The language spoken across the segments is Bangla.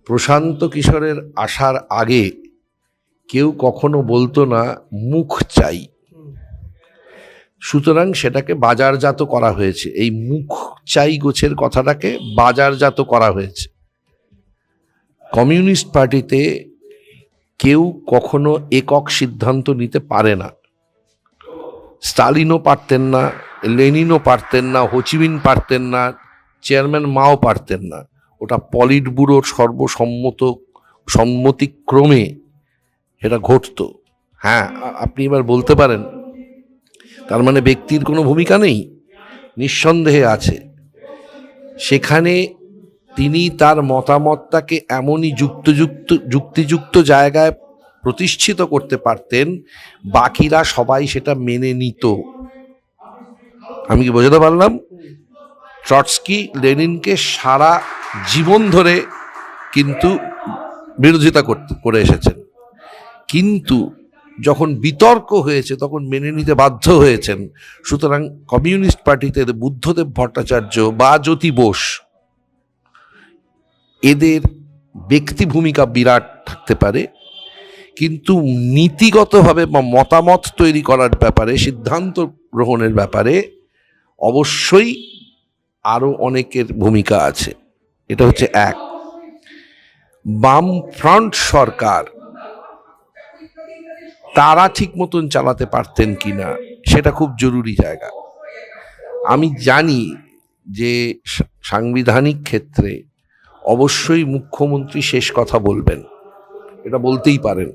প্রশান্ত কিশোরের আসার আগে কেউ কখনো বলতো না মুখ চাই, সুতরাং সেটাকে বাজারজাত করা হয়েছে। এই মুখ চাই গোছের কথাটাকে বাজারজাত করা হয়েছে। কমিউনিস্ট পার্টিতে কেউ কখনো একক সিদ্ধান্ত নিতে পারে না। স্টালিনও পারতেন না, লেনিনও পারতেন না, হোচিমিন পারতেন না, চেয়ারম্যান মাও পারতেন না। ওটা পলিট ব্যুরোর সম্মতিক্রমে এটা ঘটতো। হ্যাঁ, আপনি এবার বলতে পারেন তার মানে ব্যক্তির কোনো ভূমিকা নেই, নিঃসন্দেহে আছে। সেখানে তিনি তার মতামতটাকে এমনই যুক্তিযুক্ত জায়গায় প্রতিষ্ঠিত করতে পারতেন, বাকিরা সবাই সেটা মেনে নিত। আমি কি বোঝাতে পারলাম? ট্রটস্কি লেনিনকে সারা জীবন ধরে কিন্তু বিরোধিতা করে এসেছেন, কিন্তু যখন বিতর্ক হয়েছে তখন মেনে নিতে বাধ্য হয়েছেন। সুতরাং কমিউনিস্ট পার্টিতে বুদ্ধদেব ভট্টাচার্য বা জ্যোতি বোস, এদের ব্যক্তি ভূমিকা বিরাট থাকতে পারে, কিন্তু নীতিগতভাবে বা মতামত তৈরি করার ব্যাপারে, সিদ্ধান্ত গ্রহণের ব্যাপারে অবশ্যই আরো অনেকের ভূমিকা আছে। এটা হচ্ছে এক। বামফ্রন্ট সরকার তারা ঠিক মতন চালাতে পারতেন কিনা সেটা খুব জরুরি জায়গা। আমি জানি যে সাংবিধানিক ক্ষেত্রে অবশ্যই মুখ্যমন্ত্রী শেষ কথা বলবেন, এটা বলতেই পারেন,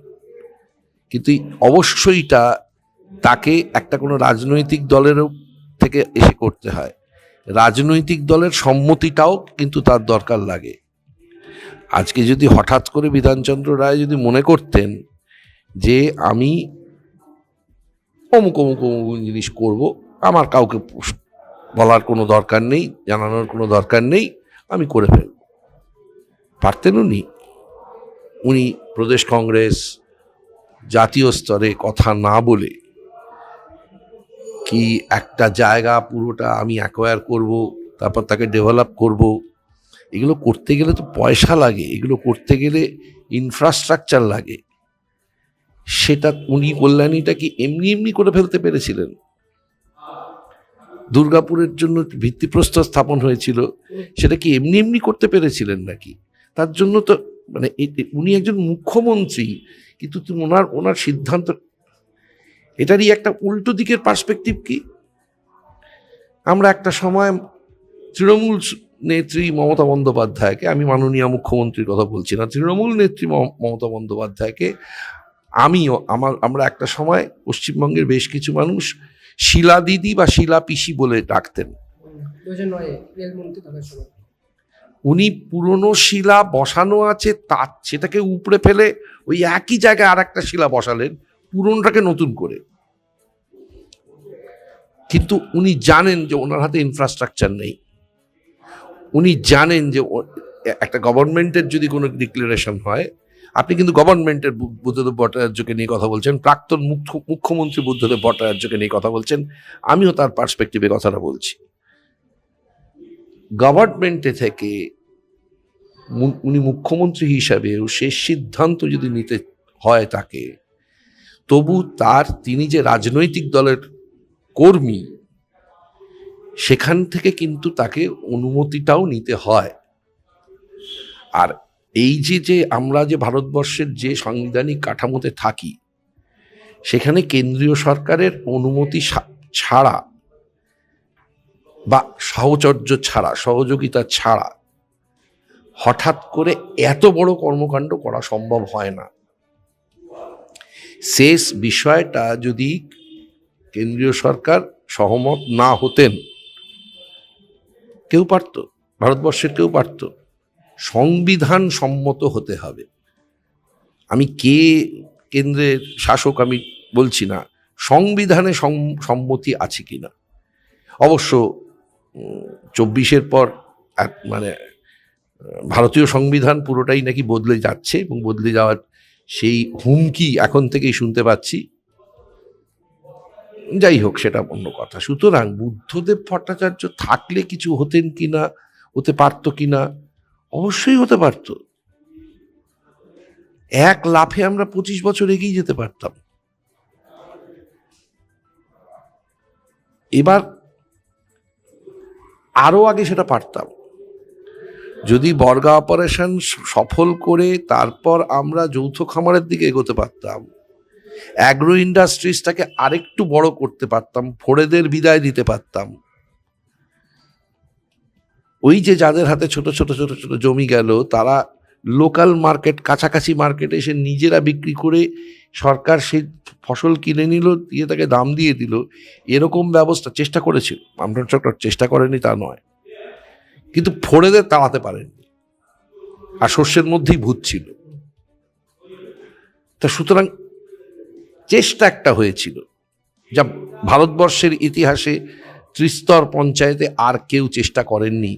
কিন্তু অবশ্যইটা তাকে একটা কোনো রাজনৈতিক দলেরও থেকে এসে করতে হয়। রাজনৈতিক দলের সম্মতিটাও কিন্তু তার দরকার লাগে। আজকে যদি হঠাৎ করে বিধানচন্দ্র রায় যদি মনে করতেন যে আমি অমুক অমুক অমুক জিনিস করব, আমার কাউকে বলার কোনো দরকার নেই, জানানোর কোনো দরকার নেই, আমি করে ফেলব, পারতেন উনি? উনি প্রদেশ কংগ্রেস, জাতীয় স্তরে কথা না বলে কি একটা জায়গা পুরোটা আমি অ্যাকোয়ার করব, তারপর তাকে ডেভেলপ করব, এগুলো করতে গেলে তো পয়সা লাগে, এগুলো করতে গেলে ইনফ্রাস্ট্রাকচার লাগে। সেটা উনি কল্যাণীটা কি এমনি এমনি করে ফেলতে পেরেছিলেন? দুর্গাপুরের জন্য ভিত্তিপ্রস্তর স্থাপন হয়েছিল, সেটা কি এমনি এমনি করতে পেরেছিলেন নাকি? তার জন্য তো মানে উনি একজন মুখ্যমন্ত্রী, কিন্তু ওনার সিদ্ধান্ত, এটারই একটা উল্টো দিকের পার্সপেক্টিভ কি? আমরা একটা সময় তৃণমূল নেত্রী মমতা বন্দ্যোপাধ্যায়কে, আমি মাননীয় মুখ্যমন্ত্রীর কথা বলছি না, তৃণমূল নেত্রী মমতা বন্দ্যোপাধ্যায়কে আমরা একটা সময় পশ্চিমবঙ্গের বেশ কিছু মানুষ শিলা দিদি বা শিলা পিসি বলে ডাকতেন। উনি পুরনো শিলা বসানো আছে সেটাকে উপড়ে ফেলে ওই একই জায়গায় আর একটা শিলা বসালেন, পুরনোটাকে নতুন করে। কিন্তু উনি জানেন যে ওনার হাতে ইনফ্রাস্ট্রাকচার নেই। উনি জানেন যে একটা গভর্নমেন্টের যদি কোনো ডিক্লারেশন হয়, আপনি কিন্তু গভর্নমেন্টের বুদ্ধদেব ভট্টাচার্যকে নিয়ে কথা বলছেন, প্রাক্তন মুখ্যমন্ত্রী বুদ্ধদেব ভট্টাচার্যকে নিয়ে কথা বলছেন, আমিও তার পার্সপেক্টিভে কথাটা বলছি। গভর্নমেন্টে থেকে উনি মুখ্যমন্ত্রী হিসাবেও শেষ সিদ্ধান্ত যদি নিতে হয় তাকে, তবু তিনি যে রাজনৈতিক দলের কর্মী, সেখান থেকে কিন্তু তাকে অনুমতিটাও নিতে হয়। আর এই যে আমরা যে ভারতবর্ষের যে সাংবিধানিক কাঠামোতে থাকি, সেখানে কেন্দ্রীয় সরকারের অনুমতি ছাড়া বা সাহচর্য ছাড়া, সহযোগিতা ছাড়া হঠাৎ করে এত বড় কর্মকাণ্ড করা সম্ভব হয় না। শেষ বিষয়টা যদি কেন্দ্রীয় সরকার সহমত না হতেন, কেউ পারত, ভারতবর্ষের কেউ পারত। সংবিধান সম্মত হতে হবে। আমি কে কেন্দ্রের শাসক আমি বলছি না, সংবিধানে সম্মতি আছে কিনা। অবশ্য 24-এর পর মানে ভারতীয় সংবিধান পুরোটাই নাকি বদলে যাচ্ছে, এবং বদলে যাওয়ার সেই হুমকি এখন থেকেই শুনতে পাচ্ছি। যাই হোক, সেটা অন্য কথা। সুতরাং বুদ্ধদেব ভট্টাচার্য থাকলে কিছু হতেন কিনা, হতে পারতো কিনা, অবশ্যই হতে পারত। এক লাফে আমরা 25 বছর এগিয়ে যেতে পারতাম। এবার আরো আগে সেটা পারতাম যদি বর্গা অপারেশন সফল করে তারপর আমরা যৌথ খামারের দিকে এগোতে পারতাম, অ্যাগ্রো ইন্ডাস্ট্রিজটাকে আরেকটু বড় করতে পারতাম, ফোড়েদের বিদায় দিতে পারতাম। ওই যে যাদের হাতে ছোট ছোট ছোট ছোট জমি গেল, তারা লোকাল মার্কেট, কাছাকাছি মার্কেটে এসে নিজেরা বিক্রি করে সরকার সেই ফসল কিনে নিল, দিয়ে তাকে দাম দিয়ে দিল, এরকম ব্যবস্থা চেষ্টা করেছিল। বামফ্রন্ট সরকার চেষ্টা করেনি তা নয়, কিন্তু ফোড়েদের তাড়াতে পারেনি, আর শস্যের মধ্যেই ভূত ছিল। তা সুতরাং চেষ্টা একটা হয়েছিল, যা ভারতবর্ষের ইতিহাসে ত্রিস্তর পঞ্চায়েতে আর কেউ চেষ্টা করেননি।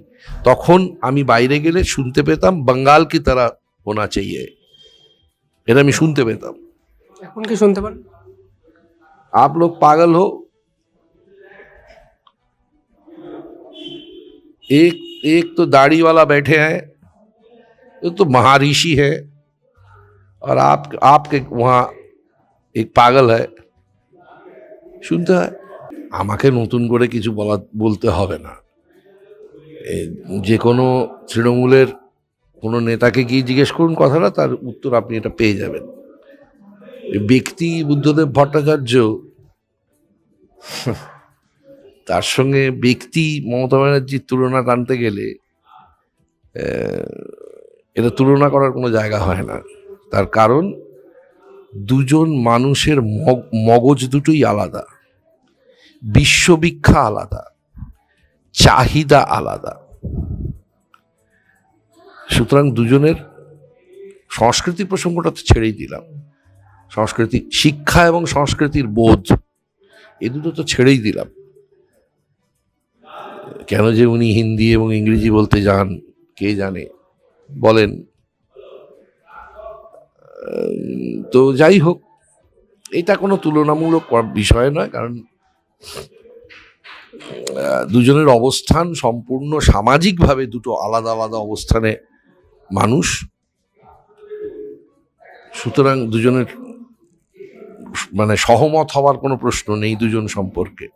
তখন আমি বাইরে গেলে শুনতে পেতাম বাঙ্গাল কি তারা হোনা চাইয়ে, এটা আমি শুনতে পেতাম। এখন কি শুনতে পান? आप लोग पागल हो, एक तो दाढ़ी वाला बैठे हैं, ये तो महर्षि है, और आपके वहाँ एक पागल है, শুনতে হয়। আমাকে নতুন করে কিছু বলতে হবে না। যে কোনো তৃণমূলের কোনো নেতাকে গিয়ে জিজ্ঞেস করুন কথাটা, তার উত্তর আপনি এটা পেয়ে যাবেন। ব্যক্তি বুদ্ধদেব ভট্টাচার্য, তার সঙ্গে ব্যক্তি মমতা ব্যানার্জির তুলনা টানতে গেলে এটা তুলনা করার কোনো জায়গা হয় না। তার কারণ দুজন মানুষের মগজ দুটোই আলাদা, বিশ্ববিখ্যাত আলাদা, চাহিদা আলাদা। সুতরাং দুজনের সংস্কৃতি প্রসঙ্গটা তো ছেড়েই দিলাম, সংস্কৃতি, শিক্ষা এবং সংস্কৃতির বোধ, এ দুটো তো ছেড়েই দিলাম। কেন যে উনি হিন্দি এবং ইংরেজি বলতে যান কে জানে, বলেন। তো যাই হোক, এটা কোনো তুলনামূলক বিষয় নয়, কারণ দুজনের অবস্থান সম্পূর্ণ সামাজিকভাবে দুটো আলাদা আলাদা অবস্থানে মানুষ। সুতরাং দুজনের মানে সহমত হওয়ার কোনো প্রশ্ন নেই দুজন সম্পর্কে,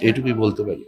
এটুকুই বলতে পারি।